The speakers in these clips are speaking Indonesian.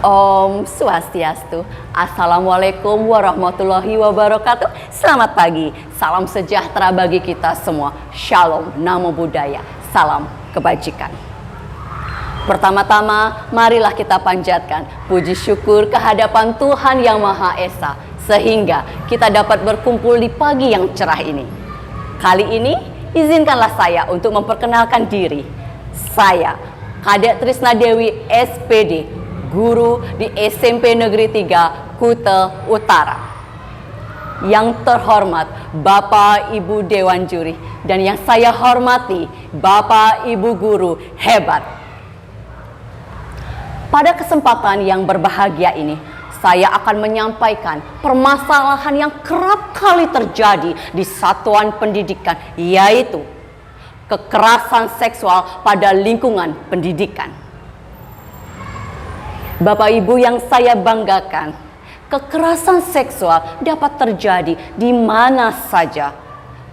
Om Swastiastu. Assalamualaikum warahmatullahi wabarakatuh. Selamat pagi, salam sejahtera bagi kita semua. Shalom, namo buddhaya, salam kebajikan. Pertama-tama, marilah kita panjatkan puji syukur kehadapan Tuhan Yang Maha Esa, sehingga kita dapat berkumpul di pagi yang cerah ini. Kali ini, izinkanlah saya untuk memperkenalkan diri. Saya, Kadek Trisna Dewi SPD, guru di SMP Negeri 3 Kuta Utara. Yang terhormat Bapak Ibu Dewan Juri dan yang saya hormati Bapak Ibu Guru hebat. Pada kesempatan yang berbahagia ini, saya akan menyampaikan permasalahan yang kerap kali terjadi di satuan pendidikan, yaitu kekerasan seksual pada lingkungan pendidikan. Bapak Ibu yang saya banggakan, kekerasan seksual dapat terjadi di mana saja,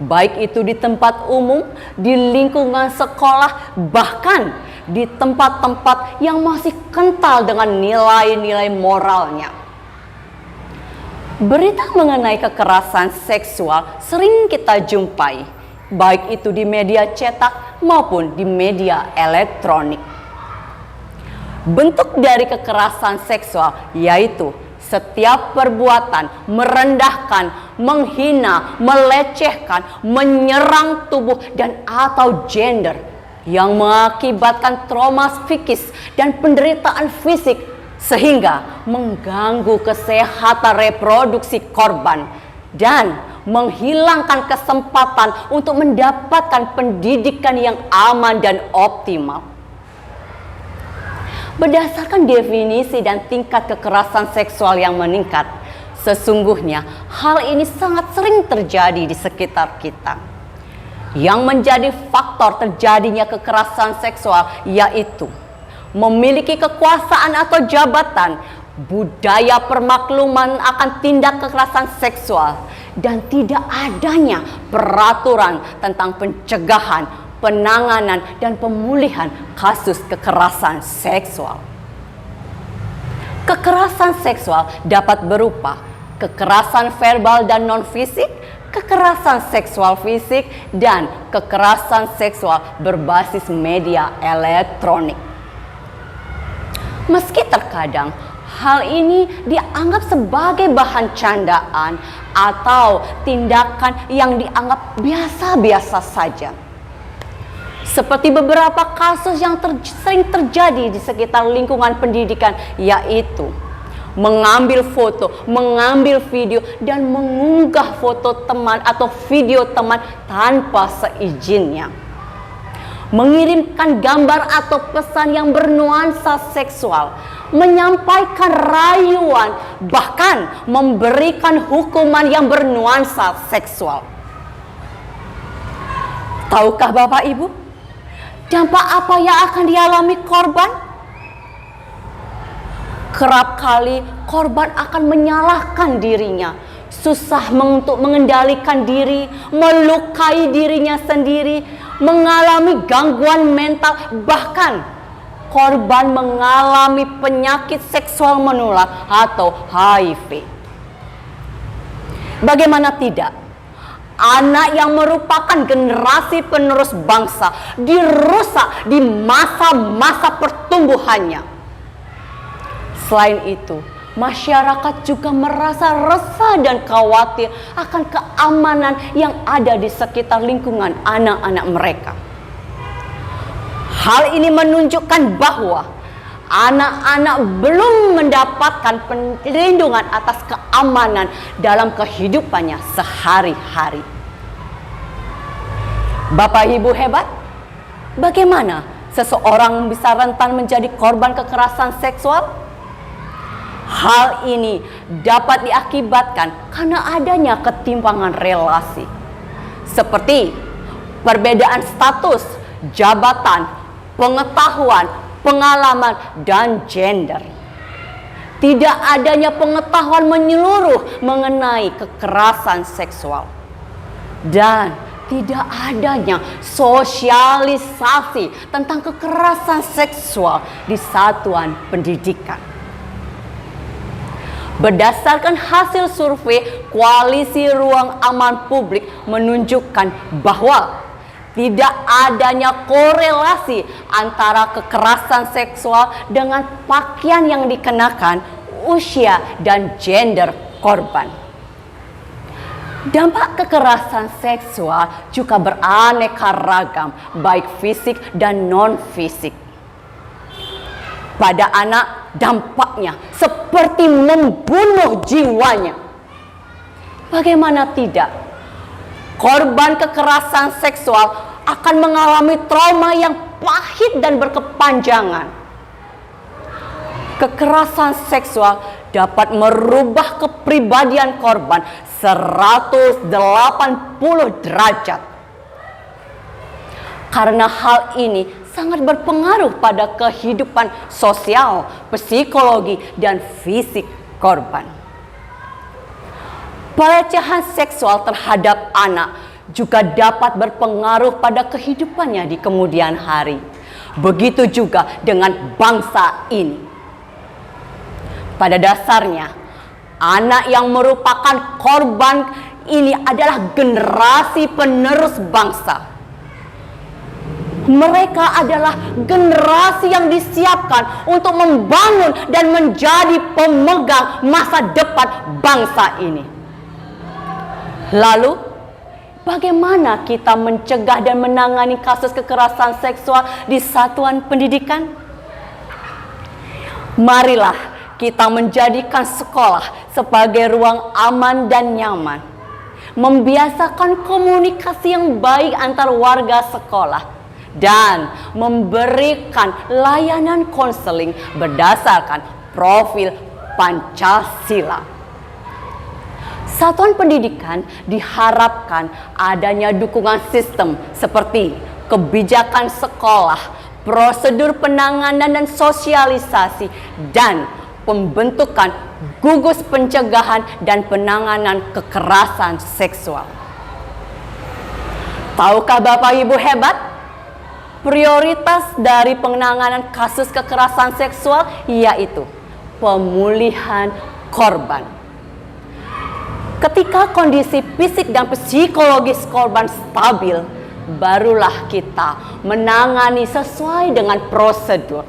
baik itu di tempat umum, di lingkungan sekolah, bahkan di tempat-tempat yang masih kental dengan nilai-nilai moralnya. Berita mengenai kekerasan seksual sering kita jumpai, baik itu di media cetak maupun di media elektronik. Bentuk dari kekerasan seksual yaitu setiap perbuatan merendahkan, menghina, melecehkan, menyerang tubuh dan atau gender yang mengakibatkan trauma psikis dan penderitaan fisik sehingga mengganggu kesehatan reproduksi korban dan menghilangkan kesempatan untuk mendapatkan pendidikan yang aman dan optimal. Berdasarkan definisi dan tingkat kekerasan seksual yang meningkat, sesungguhnya hal ini sangat sering terjadi di sekitar kita. Yang menjadi faktor terjadinya kekerasan seksual yaitu memiliki kekuasaan atau jabatan, budaya permakluman akan tindak kekerasan seksual, dan tidak adanya peraturan tentang pencegahan, penanganan, dan pemulihan kasus kekerasan seksual. Kekerasan seksual dapat berupa kekerasan verbal dan non-fisik, kekerasan seksual fisik, dan kekerasan seksual berbasis media elektronik. Meski terkadang hal ini dianggap sebagai bahan candaan atau tindakan yang dianggap biasa-biasa saja. Seperti beberapa kasus yang sering terjadi di sekitar lingkungan pendidikan, yaitu mengambil foto, mengambil video, dan mengunggah foto teman atau video teman tanpa seizinnya. Mengirimkan gambar atau pesan yang bernuansa seksual, menyampaikan rayuan, bahkan memberikan hukuman yang bernuansa seksual. Tahukah Bapak Ibu, dampak apa yang akan dialami korban? Kerap kali korban akan menyalahkan dirinya, susah untuk mengendalikan diri, melukai dirinya sendiri, mengalami gangguan mental, bahkan korban mengalami penyakit seksual menular atau HIV. Bagaimana tidak? Anak yang merupakan generasi penerus bangsa dirusak di masa-masa pertumbuhannya. Selain itu, masyarakat juga merasa resah dan khawatir akan keamanan yang ada di sekitar lingkungan anak-anak mereka. Hal ini menunjukkan bahwa anak-anak belum mendapatkan perlindungan atas keamanan dalam kehidupannya sehari-hari. Bapak Ibu hebat, bagaimana seseorang bisa rentan menjadi korban kekerasan seksual? Hal ini dapat diakibatkan karena adanya ketimpangan relasi, seperti perbedaan status, jabatan, pengetahuan, pengalaman, dan gender. Tidak adanya pengetahuan menyeluruh mengenai kekerasan seksual, dan tidak adanya sosialisasi tentang kekerasan seksual di satuan pendidikan. Berdasarkan hasil survei, Koalisi Ruang Aman Publik menunjukkan bahwa tidak adanya korelasi antara kekerasan seksual dengan pakaian yang dikenakan, usia, dan gender korban. Dampak kekerasan seksual juga beraneka ragam, baik fisik dan non-fisik. Pada anak, dampaknya seperti membunuh jiwanya. Bagaimana tidak? Korban kekerasan seksual akan mengalami trauma yang pahit dan berkepanjangan. Kekerasan seksual dapat merubah kepribadian korban 180 derajat. Karena hal ini sangat berpengaruh pada kehidupan sosial, psikologi, dan fisik korban. Pelecehan seksual terhadap anak juga dapat berpengaruh pada kehidupannya di kemudian hari. Begitu juga dengan bangsa ini. Pada dasarnya, anak yang merupakan korban ini adalah generasi penerus bangsa. Mereka adalah generasi yang disiapkan untuk membangun dan menjadi pemegang masa depan bangsa ini. Lalu, bagaimana kita mencegah dan menangani kasus kekerasan seksual di satuan pendidikan? Marilah kita menjadikan sekolah sebagai ruang aman dan nyaman. Membiasakan komunikasi yang baik antar warga sekolah. Dan memberikan layanan konseling berdasarkan profil Pancasila. Satuan pendidikan diharapkan adanya dukungan sistem seperti kebijakan sekolah, prosedur penanganan dan sosialisasi, dan pembentukan gugus pencegahan dan penanganan kekerasan seksual. Tahukah Bapak Ibu hebat? Prioritas dari penanganan kasus kekerasan seksual yaitu pemulihan korban. Ketika kondisi fisik dan psikologis korban stabil, barulah kita menangani sesuai dengan prosedur.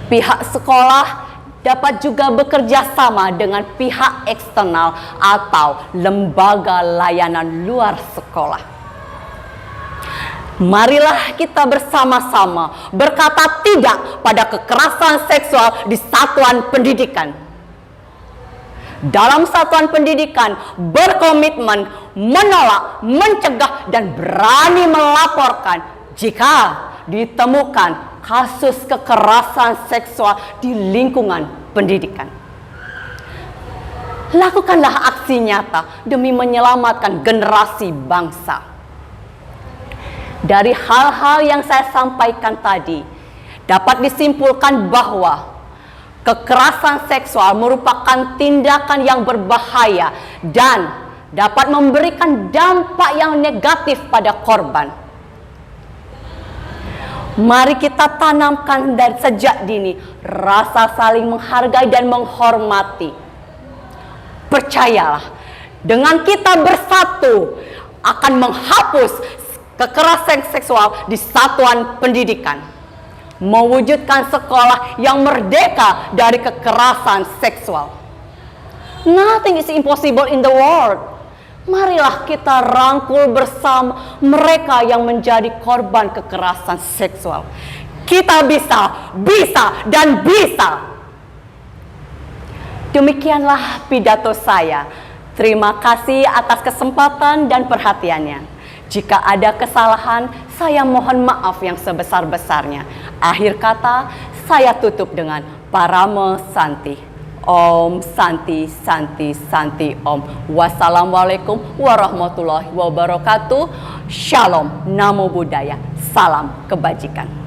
Pihak sekolah dapat juga bekerja sama dengan pihak eksternal atau lembaga layanan luar sekolah. Marilah kita bersama-sama berkata tidak pada kekerasan seksual di satuan pendidikan. Dalam satuan pendidikan berkomitmen menolak, mencegah, dan berani melaporkan jika ditemukan kasus kekerasan seksual di lingkungan pendidikan. Lakukanlah aksi nyata demi menyelamatkan generasi bangsa. Dari hal-hal yang saya sampaikan tadi, dapat disimpulkan bahwa kekerasan seksual merupakan tindakan yang berbahaya dan dapat memberikan dampak yang negatif pada korban. Mari kita tanamkan dari sejak dini rasa saling menghargai dan menghormati. Percayalah, dengan kita bersatu akan menghapus kekerasan seksual di satuan pendidikan, mewujudkan sekolah yang merdeka dari kekerasan seksual. Nothing is impossible in the world. Marilah kita rangkul bersama mereka yang menjadi korban kekerasan seksual. Kita bisa, dan bisa. Demikianlah pidato saya. Terima kasih atas kesempatan dan perhatiannya. Jika ada kesalahan, saya mohon maaf yang sebesar-besarnya. Akhir kata, saya tutup dengan Paramo Santi. Om Santi, Santi, Santi Om. Wassalamualaikum warahmatullahi wabarakatuh. Shalom, Namo Buddhaya. Salam kebajikan.